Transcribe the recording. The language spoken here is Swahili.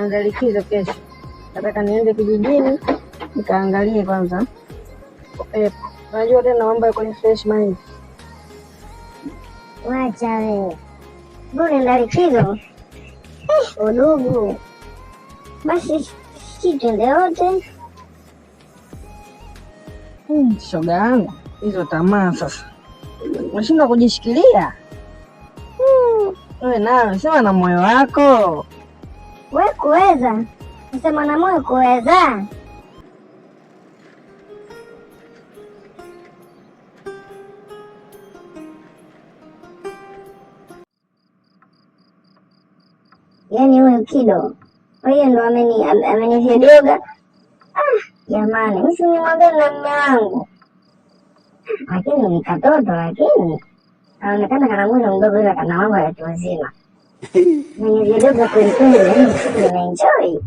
naanza likizo kesho, nataka niende kijijini nikaangalie kwanza upepo. Unajua tena mambo ya kwenye fresh mind. Wacha wewe, mbona unaenda likizo? Udugu, basi si twende wote. Shoga yangu, hizo tamaa sasa unashindwa kujishikilia. Wewe nawe sema na moyo wako. We kuweza nasema na moyo kuweza. Yaani huyu Kido kwa hiyo ndo amenivyodoga. Jamani, mimi nimwambia na mume wangu, lakini ni katoto, lakini anaonekana kana mwili mdogo, ila kana mambo ya watu wazima. Mwenye vyodoga kweli kweli, yaani nimeenjoy.